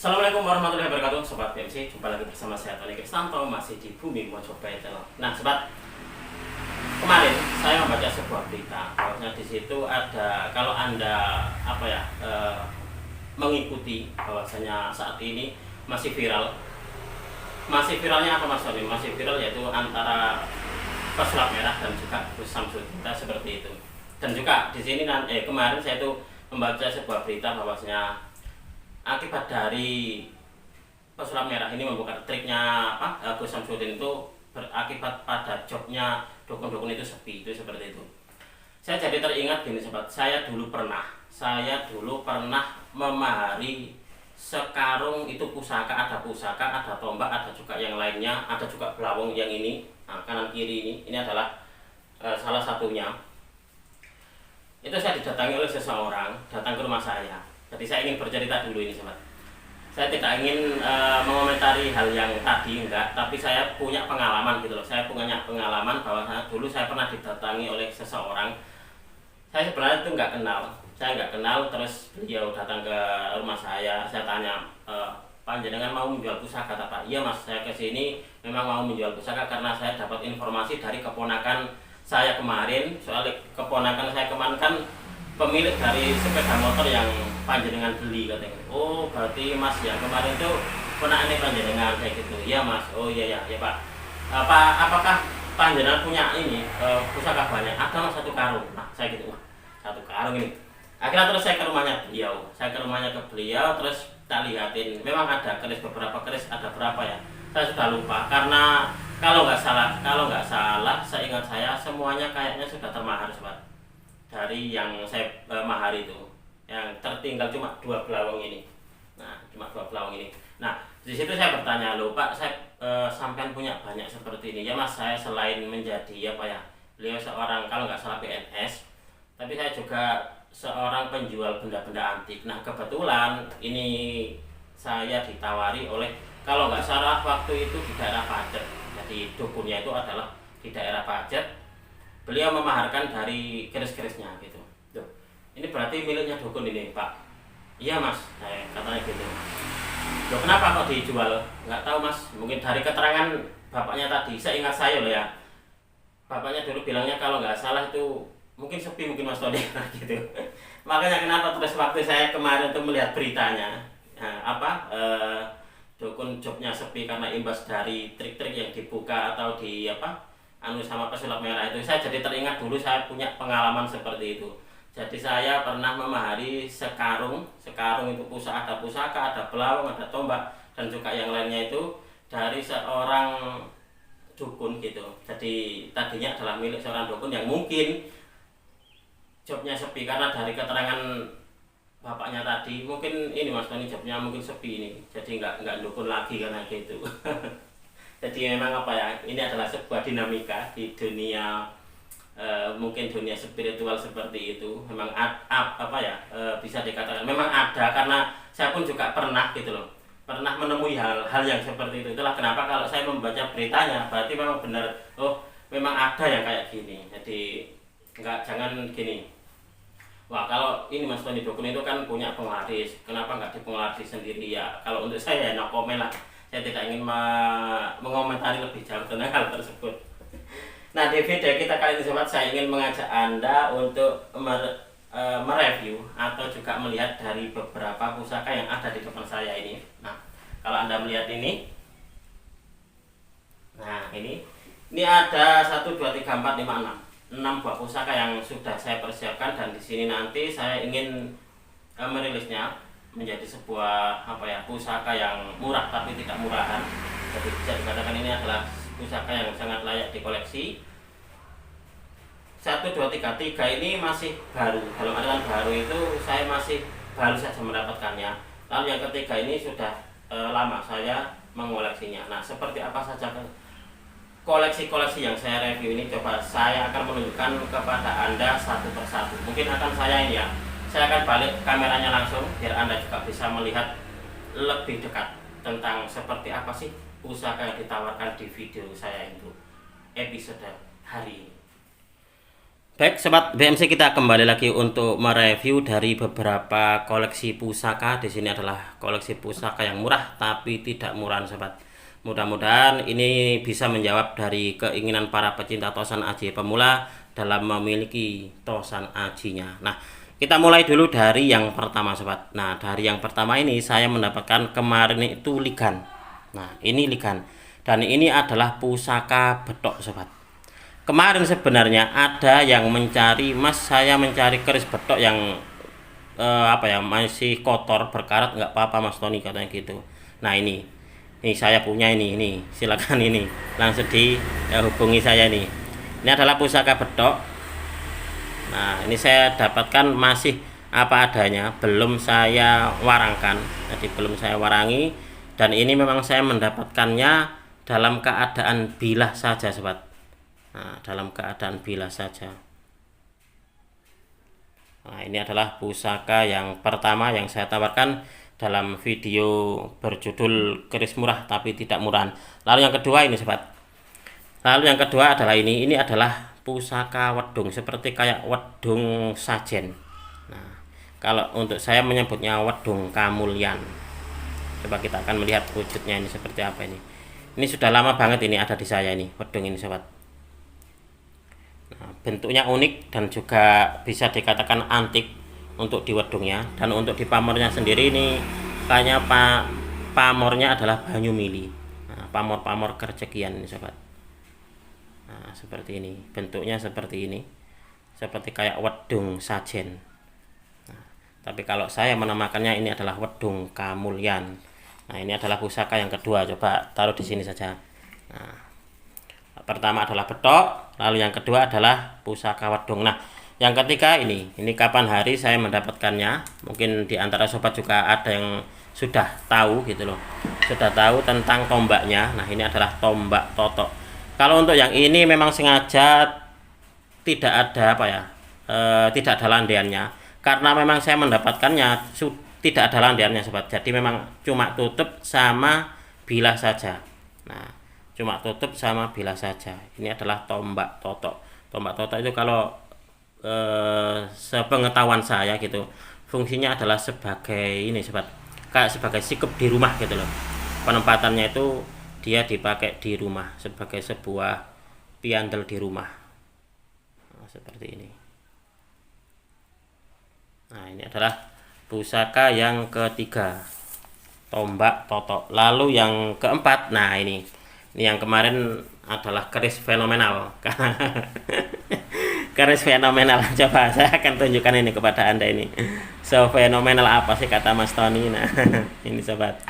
Assalamualaikum warahmatullahi wabarakatuh, Sobat BMC. Jumpa lagi bersama saya Tony Kristanto, masih di Bumi Mojopahit Channel. Nah, Sobat, kemarin saya membaca sebuah berita bahwasanya di situ ada, kalau Anda mengikuti bahwasanya saat ini masih viral. Masih viralnya apa Mas Tony? Masih viral yaitu antara pesulap merah dan juga Gus Samsudin, seperti itu. Dan juga di sini kemarin saya itu membaca sebuah berita bahwasanya akibat dari pesulap merah ini membuka triknya Gus Samsudin itu berakibat pada jobnya dukun-dukun itu sepi, itu seperti itu. Saya jadi teringat gini sobat, saya dulu pernah memahari sekarung itu pusaka, ada tombak, ada juga yang lainnya, ada juga belawong yang ini, kanan kiri ini adalah salah satunya. Itu saya didatangi oleh seseorang, datang ke rumah saya. Jadi saya ingin bercerita dulu ini sobat. Saya tidak ingin mengomentari hal yang tadi, enggak, tapi saya punya pengalaman gitu loh. Saya punya pengalaman bahwa dulu saya pernah didatangi oleh seseorang. Saya sebenarnya itu nggak kenal, terus beliau datang ke rumah saya tanya, panjenengan mau menjual pusaka Pak? Iya Mas, saya kesini memang mau menjual pusaka karena saya dapat informasi dari keponakan saya kemarin. Soal keponakan saya kemarin kan pemilik dari sepeda motor yang panjenengan beli katanya. Oh berarti Mas yang kemarin itu ponakannya panjenengan kayak gitu. Iya Mas. Oh iya ya Pak. Apakah panjenengan punya ini pusaka banyak? Ada Mas, satu karung. Nah saya gitu, wah satu karung ini. Akhirnya terus saya ke rumahnya beliau, terus tak lihatin. Memang ada beberapa keris, ada berapa ya? Saya sudah lupa karena kalau nggak salah, seingat saya semuanya kayaknya sudah termahar sobat. Dari yang saya mahari itu, yang tertinggal cuma dua belawang ini. Nah, di situ saya bertanya, loh Pak, saya sampean punya banyak seperti ini. Ya Mas, saya selain menjadi beliau seorang kalau nggak salah PNS, tapi saya juga seorang penjual benda-benda antik. Nah, kebetulan ini saya ditawari oleh, kalau nggak salah waktu itu di daerah Pacet. Jadi dukunnya itu adalah di daerah Pacet. Beliau memaharkan dari keris-kerisnya gitu. Tuh, ini berarti miliknya dukun ini Pak? Iya Mas, saya katanya gitu. Loh kenapa kok dijual? Nggak tahu Mas, mungkin dari keterangan bapaknya tadi, seingat saya loh ya. Bapaknya dulu bilangnya kalau nggak salah itu mungkin sepi, mungkin Mas Tony gitu. Makanya kenapa terus waktu saya kemarin tuh melihat beritanya, dukun jobnya sepi karena imbas dari trik-trik yang dibuka atau sama pesulap merah itu, saya jadi teringat dulu saya punya pengalaman seperti itu. Jadi saya pernah memahari sekarung itu ada pusaka, ada belawang, ada tombak, dan juga yang lainnya itu dari seorang dukun gitu. Jadi tadinya adalah milik seorang dukun yang mungkin jobnya sepi karena dari keterangan bapaknya tadi, mungkin ini Mas Tony jobnya mungkin sepi ini, jadi nggak dukun lagi karena gitu. Jadi memang ini adalah sebuah dinamika di dunia, mungkin dunia spiritual seperti itu. Memang bisa dikatakan memang ada, karena saya pun juga pernah gitu loh, pernah menemui hal yang seperti itu. Itulah kenapa kalau saya membaca beritanya berarti memang benar, oh memang ada yang kayak gini. Jadi jangan gini, wah kalau ini Mas Tony dukun itu kan punya penglaris, kenapa nggak dipengaruhi sendiri ya? Kalau untuk saya no komen lah, saya tidak ingin mengomentari lebih jauh tentang hal tersebut. Nah, di video kita kali ini sobat, saya ingin mengajak Anda untuk mereview atau juga melihat dari beberapa pusaka yang ada di depan saya ini. Nah, kalau Anda melihat ini, nah ini ada 1, 2, 3, 4, 5, 6 buah pusaka yang sudah saya persiapkan, dan di sini nanti saya ingin merilisnya menjadi sebuah pusaka yang murah tapi tidak murahan. Jadi bisa dikatakan ini adalah pusaka yang sangat layak dikoleksi. 1, 2, 3 ini masih baru. Dalam artian baru itu saya masih baru saja mendapatkannya. Lalu yang ketiga ini sudah lama saya mengoleksinya. Nah, seperti apa saja koleksi-koleksi yang saya review ini, coba saya akan menunjukkan kepada Anda satu persatu. Mungkin akan saya akan balik kameranya langsung biar Anda juga bisa melihat lebih dekat tentang seperti apa sih pusaka yang ditawarkan di video saya itu, episode hari ini. Baik sobat BMC, kita kembali lagi untuk mereview dari beberapa koleksi pusaka. Di sini adalah koleksi pusaka yang murah tapi tidak murahan sobat. Mudah-mudahan ini bisa menjawab dari keinginan para pecinta tosan aji pemula dalam memiliki tosan ajinya. Nah, kita mulai dulu dari yang pertama sobat. Nah, dari yang pertama ini saya mendapatkan kemarin itu ligan. Nah, ini ligan. Dan ini adalah pusaka betok sobat. Kemarin sebenarnya ada yang mencari, mas saya mencari keris betok yang apa ya, masih kotor berkarat, nggak apa-apa mas Tony katanya gitu. Nah ini saya punya ini silakan ini langsung di hubungi saya nih. Ini adalah pusaka betok. Nah ini saya dapatkan masih apa adanya, belum saya warangkan, jadi belum saya warangi. Dan ini memang saya mendapatkannya dalam keadaan bilah saja sobat. Nah, dalam keadaan bilas saja. Nah, ini adalah pusaka yang pertama yang saya tawarkan dalam video berjudul keris murah tapi tidak murahan. Lalu yang kedua ini sobat. Lalu yang kedua adalah ini adalah pusaka wedung, seperti kayak wedung sajen. Nah, kalau untuk saya menyebutnya wedung kamulyan. Coba kita akan melihat wujudnya ini seperti apa ini. Ini sudah lama banget ini ada di saya ini wedung ini sobat. Bentuknya unik dan juga bisa dikatakan antik untuk di wedungnya. Dan untuk di pamornya sendiri ini kayaknya pamornya adalah banyu mili. Nah, pamor-pamor kercekian ini sobat. Nah, seperti ini bentuknya, seperti ini, seperti kayak wedung sajen. Nah, tapi kalau saya menamakannya ini adalah wedung kamulyan. Nah ini adalah pusaka yang kedua, coba taruh di sini saja. Nah, pertama adalah betok, lalu yang kedua adalah pusaka wedung. Nah, yang ketiga ini kapan hari saya mendapatkannya. Mungkin di antara sobat juga ada yang sudah tahu gitu loh. Sudah tahu tentang tombaknya. Nah, ini adalah tombak totok. Kalau untuk yang ini memang sengaja tidak ada apa ya? Tidak ada landiannya. Karena memang saya mendapatkannya tidak ada landiannya sobat. Jadi memang cuma tutup sama bilah saja. Nah, cuma tutup sama bilah saja. Ini adalah tombak totok. Tombak totok itu kalau sepengetahuan saya gitu, fungsinya adalah sebagai ini sobat, kayak sebagai sikep di rumah gitu loh. Penempatannya itu dia dipakai di rumah sebagai sebuah piandel di rumah. Nah, seperti ini. Nah ini adalah pusaka yang ketiga, tombak totok. Lalu yang keempat, nah ini yang kemarin adalah keris fenomenal. Keris fenomenal. Coba saya akan tunjukkan ini kepada Anda ini. So fenomenal apa sih kata Mas Tony. Nah, ini sobat.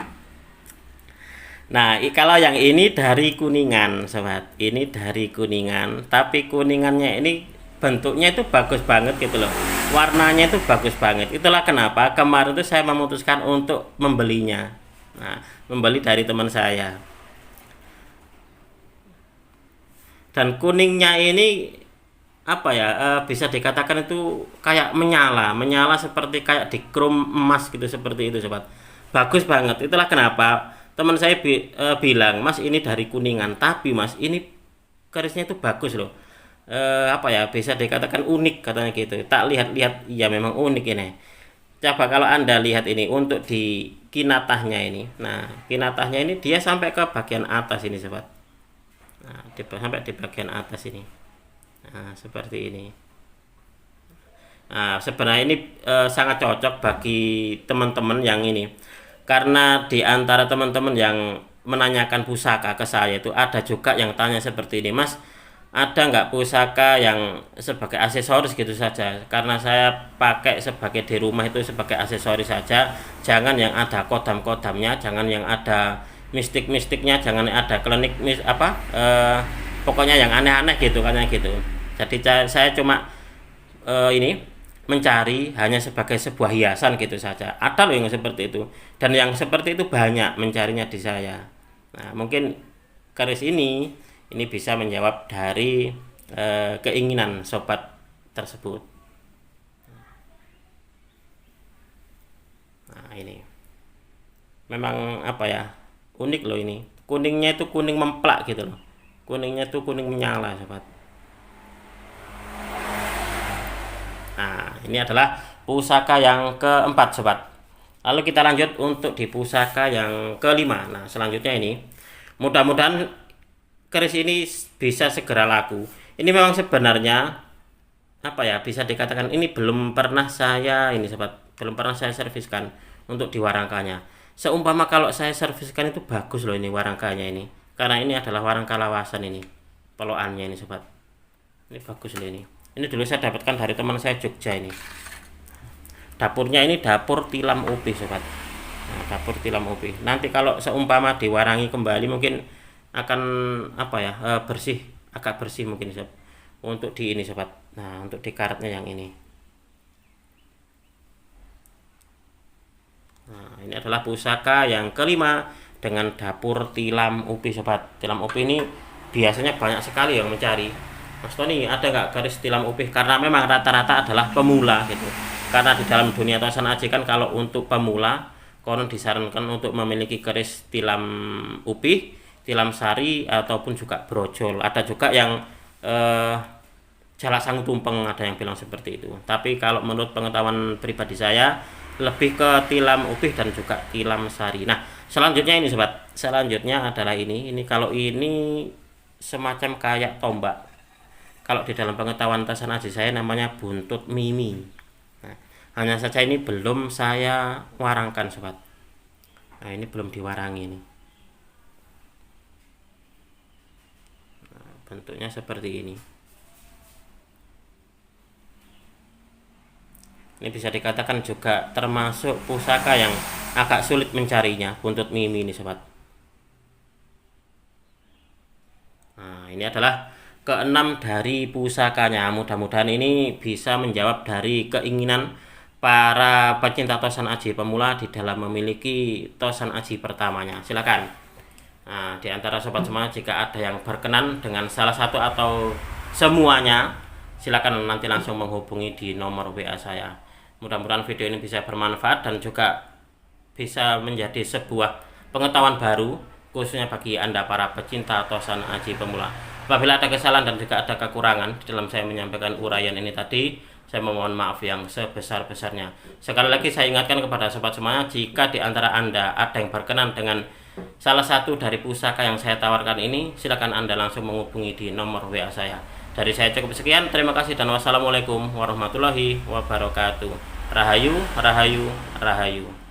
Nah, kalau yang ini dari Kuningan, sobat. Ini dari Kuningan, tapi kuningannya ini bentuknya itu bagus banget gitu loh. Warnanya itu bagus banget. Itulah kenapa kemarin itu saya memutuskan untuk membelinya. Nah, membeli dari teman saya. Dan kuningnya ini apa ya, bisa dikatakan itu kayak menyala seperti kayak di krom emas gitu, seperti itu sobat. Bagus banget. Itulah kenapa teman saya bilang, mas ini dari Kuningan, tapi mas ini kerisnya itu bagus loh. Apa ya, bisa dikatakan unik katanya gitu. Tak lihat-lihat, ya memang unik ini. Coba kalau Anda lihat ini untuk di kinatahnya ini. Nah kinatahnya ini dia sampai ke bagian atas ini sobat. Nah, sampai di bagian atas ini. Nah, seperti ini. Nah, sebenarnya ini sangat cocok bagi teman-teman yang ini. Karena di antara teman-teman yang menanyakan pusaka ke saya itu ada juga yang tanya seperti ini, Mas, ada nggak pusaka yang sebagai aksesoris gitu saja? Karena saya pakai sebagai di rumah itu sebagai aksesoris saja. Jangan yang ada kodam-kodamnya, jangan yang ada mistik-mistiknya, jangan ada klinik pokoknya yang aneh-aneh gitu katanya gitu. Jadi saya cuma ini mencari hanya sebagai sebuah hiasan gitu saja. Ada loh yang seperti itu, dan yang seperti itu banyak mencarinya di saya. Nah mungkin keris ini bisa menjawab dari keinginan sobat tersebut. Nah ini memang apa ya, unik loh ini. Kuningnya itu kuning memplak gitu loh. Kuningnya itu kuning menyala sobat. ini adalah pusaka yang keempat sobat. Lalu kita lanjut untuk di pusaka yang kelima. Nah, selanjutnya ini mudah-mudahan keris ini bisa segera laku. Ini memang sebenarnya apa ya, bisa dikatakan ini belum pernah saya serviskan untuk di warangkanya. Seumpama kalau saya serviskan itu bagus loh ini warangkanya ini, karena ini adalah warangka lawasan ini, poloannya ini sobat. Ini bagus loh ini. Ini dulu saya dapatkan dari teman saya Jogja ini. Dapurnya ini dapur tilam upi sobat. Nah, dapur tilam upi. Nanti kalau seumpama diwarangi kembali mungkin akan apa ya, agak bersih mungkin sobat. Untuk di ini sobat. Nah, untuk di karetnya yang ini. Nah, ini adalah pusaka yang kelima dengan dapur tilam upi sobat. Tilam upi ini biasanya banyak sekali yang mencari. Mas Tony, ada nggak garis tilam upih? Karena memang rata-rata adalah pemula gitu. Karena di dalam dunia tosan aji kan kalau untuk pemula konon disarankan untuk memiliki garis tilam upih, tilam sari ataupun juga brojol. Ada juga yang jalasang tumpeng, ada yang bilang seperti itu. Tapi kalau menurut pengetahuan pribadi saya lebih ke tilam upih dan juga tilam sari. Nah, selanjutnya ini sobat. Selanjutnya adalah ini. Ini kalau ini semacam kayak tombak. Kalau di dalam pengetahuan tosan aji saya namanya buntut mimi. Nah, hanya saja ini belum saya warangkan sobat. Nah, ini belum diwarangi ini. Nah, bentuknya seperti ini. Ini bisa dikatakan juga termasuk pusaka yang agak sulit mencarinya, buntut mimi ini sobat. Nah, ini adalah keenam dari pusakanya. Mudah-mudahan ini bisa menjawab dari keinginan para pecinta tosan aji pemula di dalam memiliki tosan aji pertamanya. Silakan. Nah, di antara sobat semua jika ada yang berkenan dengan salah satu atau semuanya, silakan nanti langsung menghubungi di nomor WA saya. Mudah-mudahan video ini bisa bermanfaat dan juga bisa menjadi sebuah pengetahuan baru khususnya bagi Anda para pecinta tosan aji pemula. Apabila ada kesalahan dan juga ada kekurangan di dalam saya menyampaikan uraian ini tadi, saya memohon maaf yang sebesar-besarnya. Sekali lagi saya ingatkan kepada sobat semuanya, jika di antara Anda ada yang berkenan dengan salah satu dari pusaka yang saya tawarkan ini, silakan Anda langsung menghubungi di nomor WA saya. Dari saya cukup sekian, terima kasih dan wassalamualaikum warahmatullahi wabarakatuh. Rahayu, rahayu, rahayu.